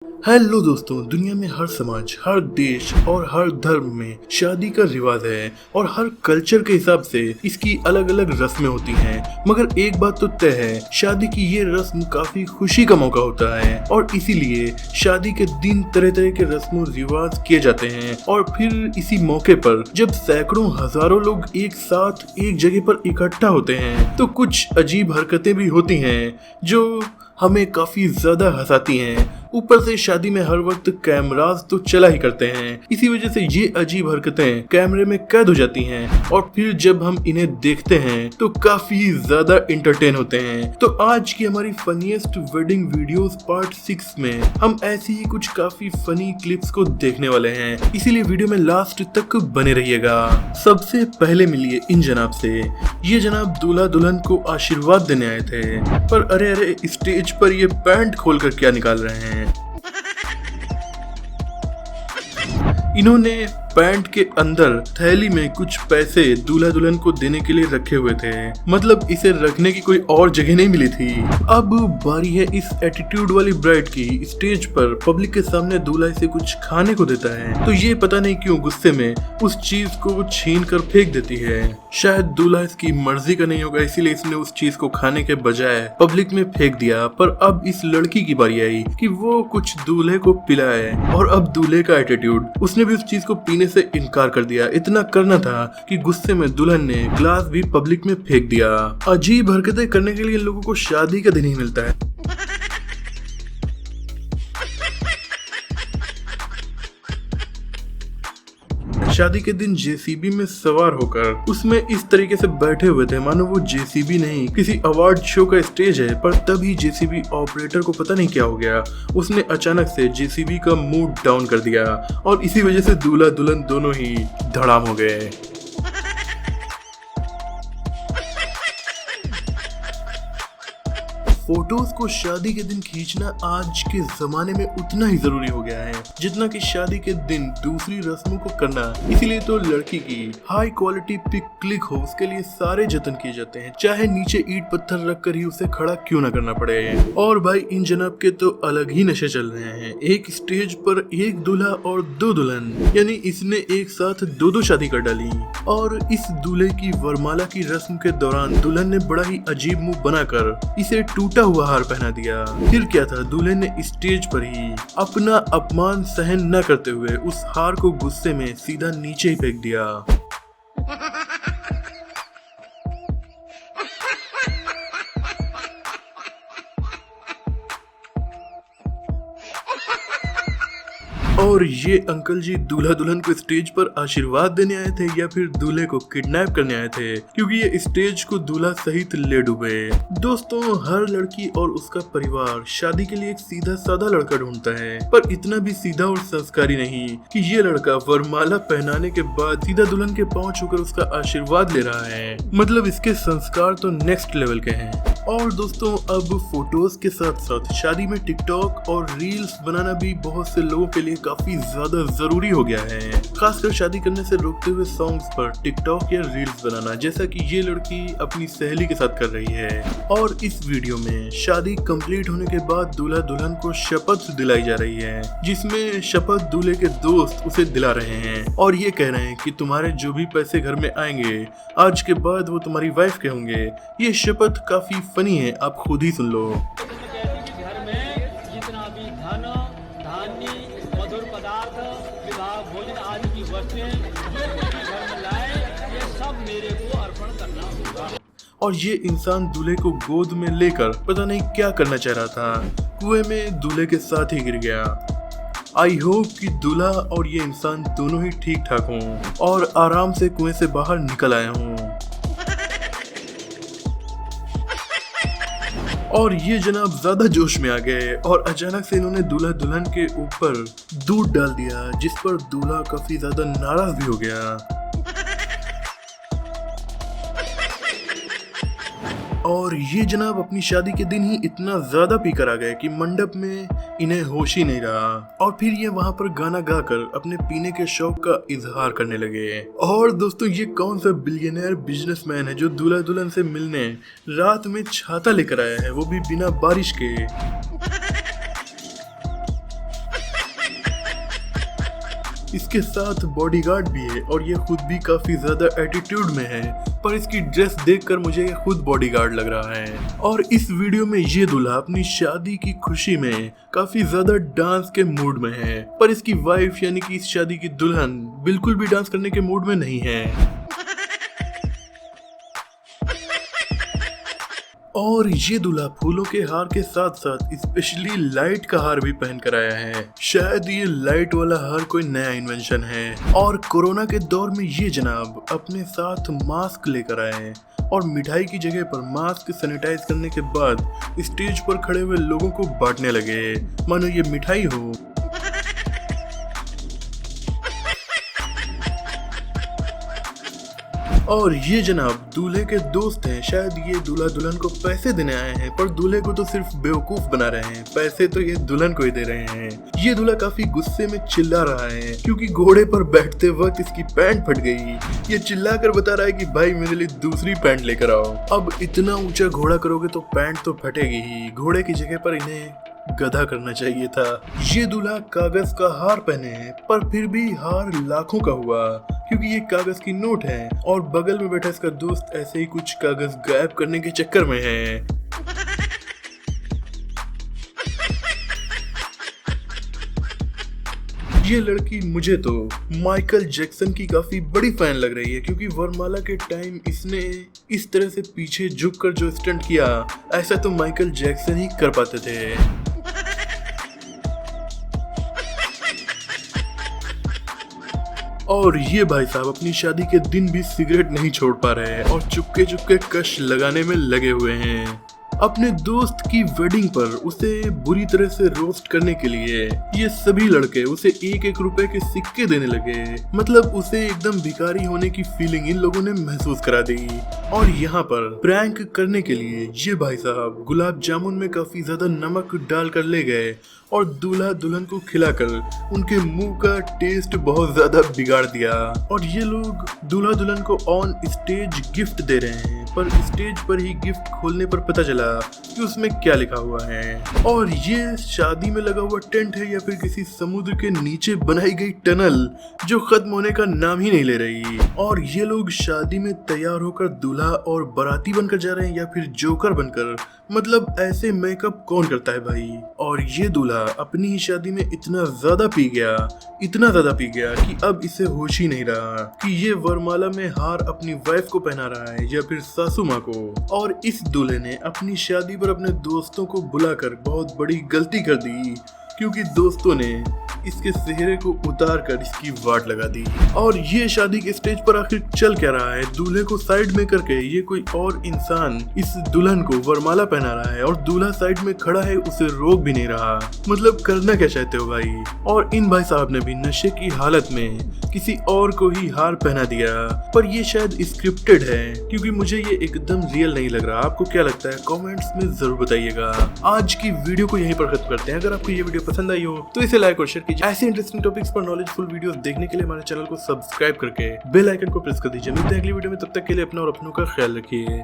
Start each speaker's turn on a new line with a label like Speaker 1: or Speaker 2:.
Speaker 1: Hello दोस्तों, दुनिया में हर समाज, हर देश और हर धर्म में शादी का रिवाज है और हर कल्चर के हिसाब से इसकी अलग अलग रस्में होती हैं। मगर एक बात तो तय है, शादी की ये रस्म काफी खुशी का मौका होता है और इसीलिए शादी के दिन तरह तरह के रस्म रिवाज किए जाते हैं। और फिर इसी मौके पर जब सैकड़ों हजारों लोग एक साथ एक जगह पर इकट्ठा होते हैं तो कुछ अजीब हरकतें भी होती हैं जो हमें काफी ज्यादा हंसाती हैं। ऊपर से शादी में हर वक्त कैमरास तो चला ही करते हैं, इसी वजह से ये अजीब हरकतें कैमरे में कैद हो जाती हैं और फिर जब हम इन्हें देखते हैं तो काफी ज्यादा इंटरटेन होते हैं। तो आज की हमारी फनीएस्ट वेडिंग वीडियोस पार्ट 6 में हम ऐसी ही कुछ काफी फनी क्लिप्स को देखने वाले हैं, इसीलिए वीडियो में लास्ट तक बने रहिएगा। सबसे पहले मिलिए इन जनाब से। ये जनाब दूल्हा दुल्हन को आशीर्वाद देने आए थे, पर अरे स्टेज पर ये पैंट खोलकर क्या निकाल रहे हैं। इन्होंने पैंट के अंदर थैली में कुछ पैसे दूल्हा दुल्हन को देने के लिए रखे हुए थे, मतलब इसे रखने की कोई और जगह नहीं मिली थी। अब बारी है इस एटीट्यूड वाली ब्राइड की। स्टेज पर पब्लिक के सामने दूल्हा इसे कुछ खाने को देता है तो ये पता नहीं क्यों गुस्से में उस चीज को छीन कर फेंक देती है। शायद दूल्हा इसकी मर्जी का नहीं होगा, इसीलिए इसने उस चीज को खाने के बजाय पब्लिक में फेंक दिया। पर अब इस लड़की की बारी आई कि वो कुछ दूल्हे को पिलाए और अब दूल्हे का एटीट्यूड, उसने भी उस चीज को पीने से इनकार कर दिया। इतना करना था कि गुस्से में दुल्हन ने ग्लास भी पब्लिक में फेंक दिया। अजीब हरकतें करने के लिए लोगों को शादी का दिन ही मिलता है। शादी के दिन जेसीबी में सवार होकर उसमें इस तरीके से बैठे हुए थे मानो वो जेसीबी नहीं किसी अवार्ड शो का स्टेज है। पर तभी जेसीबी ऑपरेटर को पता नहीं क्या हो गया, उसने अचानक से जेसीबी का मूड डाउन कर दिया और इसी वजह से दूल्हा दुल्हन दोनों ही धड़ाम हो गए। फोटोज को शादी के दिन खींचना आज के जमाने में उतना ही जरूरी हो गया है जितना कि शादी के दिन दूसरी रस्मों को करना। इसीलिए तो लड़की की हाई क्वालिटी पिक क्लिक हो उसके लिए सारे जतन किए जाते हैं, चाहे नीचे ईंट पत्थर रख कर ही उसे खड़ा क्यों ना करना पड़े। और भाई इन जनाब के तो अलग ही नशे चल रहे हैं। एक स्टेज पर एक दूल्हा और दो दुल्हन, यानी इसने एक साथ दो शादी कर डाली। और इस दूल्हे की वरमाला की रस्म के दौरान दुल्हन ने बड़ा ही अजीब मुंह बनाकर इसे टूटा हुआ हार पहना दिया। फिर क्या था, दूल्हे ने स्टेज पर ही अपना अपमान सहन न करते हुए उस हार को गुस्से में सीधा नीचे ही फेंक दिया। और ये अंकल जी दूल्हा दुल्हन को स्टेज पर आशीर्वाद देने आए थे या फिर दूल्हे को किडनैप करने आए थे, क्योंकि ये स्टेज को दूल्हा सहित ले डूबे। दोस्तों, हर लड़की और उसका परिवार शादी के लिए एक सीधा साधा लड़का ढूंढता है, पर इतना भी सीधा और संस्कारी नहीं कि ये लड़का वरमाला पहनाने के बाद सीधा दुल्हन के पांव छूकर उसका आशीर्वाद ले रहा है। मतलब इसके संस्कार तो नेक्स्ट लेवल के हैं। और दोस्तों, अब फोटोज के साथ साथ शादी में टिकटॉक और रील्स बनाना भी बहुत से लोगों के लिए काफी ज्यादा जरूरी हो गया है, खासकर शादी करने से रोकते हुए सॉन्ग्स पर टिकटॉक या रील्स बनाना, जैसा कि ये लड़की अपनी सहेली के साथ कर रही है। और इस वीडियो में शादी कंप्लीट होने के बाद दूल्हा दुल्हन को शपथ दिलाई जा रही है, जिसमें शपथ दूल्हे के दोस्त उसे दिला रहे हैं और ये कह रहे हैं कि तुम्हारे जो भी पैसे घर में आएंगे आज के बाद वो तुम्हारी वाइफ के होंगे। ये शपथ काफी फनी है, आप खुद ही सुन लो।
Speaker 2: घर में जितना भी धन धान्य मधुर पदार्थ विवाह भोजन आदि की वस्तुएं जो कुछ भी घर में लाए ये सब मेरे को अर्पण करना होगा।
Speaker 1: और ये इंसान दूल्हे को गोद में लेकर पता नहीं क्या करना चाह रहा था, कुएं में दूल्हे के साथ ही गिर गया। आई होप कि दूल्हा और ये इंसान दोनों ही ठीक ठाक हों और आराम से कुएं से बाहर निकल आए हों। और ये जनाब ज्यादा जोश में आ गए और अचानक से इन्होंने दूल्हा दुल्हन के ऊपर दूध डाल दिया, जिस पर दूल्हा काफी ज्यादा नाराज भी हो गया। और ये जनाब अपनी शादी के दिन ही इतना ज्यादा पीकर आ गए कि मंडप में इन्हें होश ही नहीं रहा और फिर ये वहां पर गाना गाकर अपने पीने के शौक का इजहार करने लगे। और दोस्तों, ये कौन सा बिलियनर बिजनेसमैन है जो दूल्हा दुल्हन से मिलने रात में छाता लेकर आया है, वो भी बिना बारिश के। इसके साथ बॉडीगार्ड भी है और ये खुद भी काफी ज्यादा एटीट्यूड में है, पर इसकी ड्रेस देखकर मुझे ये खुद बॉडीगार्ड लग रहा है। और इस वीडियो में ये दूल्हा अपनी शादी की खुशी में काफी ज्यादा डांस के मूड में है, पर इसकी वाइफ यानी कि इस शादी की दुल्हन बिल्कुल भी डांस करने के मूड में नहीं है। और ये दूल्हा फूलों के हार के साथ साथ स्पेशली लाइट का हार भी पहन कर आया है। शायद ये लाइट वाला हार कोई नया इन्वेंशन है। और कोरोना के दौर में ये जनाब अपने साथ मास्क लेकर आए और मिठाई की जगह पर मास्क सैनिटाइज करने के बाद स्टेज पर खड़े हुए लोगों को बांटने लगे मानो ये मिठाई हो। और ये जनाब दूल्हे के दोस्त हैं। शायद ये दूल्हा दुल्हन को पैसे देने आए हैं, पर दूल्हे को तो सिर्फ बेवकूफ बना रहे हैं। पैसे तो ये दुल्हन को ही दे रहे हैं। ये दूल्हा काफी गुस्से में चिल्ला रहा है क्योंकि घोड़े पर बैठते वक्त इसकी पैंट फट गई। ये चिल्ला कर बता रहा है कि भाई मेरे लिए दूसरी पैंट लेकर आओ। अब इतना ऊंचा घोड़ा करोगे तो पैंट तो फटेगी ही। घोड़े की जगह पर इन्हें गधा करना चाहिए था। ये दूल्हा कागज का हार पहने हैं, पर फिर भी हार लाखों का हुआ क्योंकि ये कागज की नोट है और बगल में बैठा इसका दोस्त ऐसे ही कुछ कागज गायब करने के चक्कर में है। ये लड़की मुझे तो माइकल जैक्सन की काफी बड़ी फैन लग रही है क्योंकि वरमाला के टाइम इसने इस तरह से पीछे झुककर जो स्टंट किया ऐसा तो माइकल जैक्सन ही कर पाते थे। और ये भाई साहब अपनी शादी के दिन भी सिगरेट नहीं छोड़ पा रहे हैं और चुपके चुपके कश लगाने में लगे हुए हैं। अपने दोस्त की वेडिंग पर उसे बुरी तरह से रोस्ट करने के लिए ये सभी लड़के उसे 1-1 रुपए के सिक्के देने लगे। मतलब उसे एकदम भिखारी होने की फीलिंग इन लोगों ने महसूस करा दी। और यहाँ पर प्रैंक करने के लिए ये भाई साहब गुलाब जामुन में काफी ज्यादा नमक डाल कर ले गए और दूल्हा दुल्हन को खिलाकर उनके मुंह का टेस्ट बहुत ज्यादा बिगाड़ दिया। और ये लोग दूल्हा दुल्हन को ऑन स्टेज गिफ्ट दे रहे हैं, पर स्टेज पर ही गिफ्ट खोलने पर पता चला कि उसमें क्या लिखा हुआ है। और ये शादी में लगा हुआ टेंट है या फिर किसी समुद्र के नीचे बनाई गई टनल जो खत्म होने का नाम ही नहीं ले रही। और ये लोग शादी में तैयार होकर दूल्हा और बाराती बनकर जा रहे हैं या फिर जोकर बनकर। मतलब ऐसे मेकअप कौन करता है भाई। और ये दूल्हा अपनी ही शादी में इतना ज्यादा पी गया कि अब इसे होश ही नहीं रहा कि ये वरमाला में हार अपनी वाइफ को पहना रहा है या फिर सासू माँ को। और इस दूल्हे ने अपनी शादी पर अपने दोस्तों को बुलाकर बहुत बड़ी गलती कर दी क्योंकि दोस्तों ने इसके चेहरे को उतार कर इसकी वाट लगा दी। और ये शादी के स्टेज पर आखिर चल क्या रहा है। दूल्हे को साइड में करके ये कोई और इंसान इस दुल्हन को वरमाला पहना रहा है और दूल्हा साइड में खड़ा है, उसे रोक भी नहीं रहा। मतलब करना क्या चाहते हो भाई। और इन भाई साहब ने भी नशे की हालत में किसी और को ही हार पहना दिया, पर ये शायद स्क्रिप्टेड है क्योंकि मुझे ये एकदम रियल नहीं लग रहा। आपको क्या लगता है कमेंट्स में जरूर बताइएगा। आज की वीडियो को यहीं पर खत्म करते हैं। अगर आपको ये वीडियो पसंद आई हो तो इसे लाइक और शेयर कीजिए। ऐसे इंटरेस्टिंग टॉपिक्स पर नॉलेजफुल वीडियोस देखने के लिए हमारे चैनल को सब्सक्राइब करके बेल आइकन को प्रेस कर दीजिए। मिलते हैं अगली वीडियो में, तब तक के लिए अपना और अपनों का ख्याल रखिए।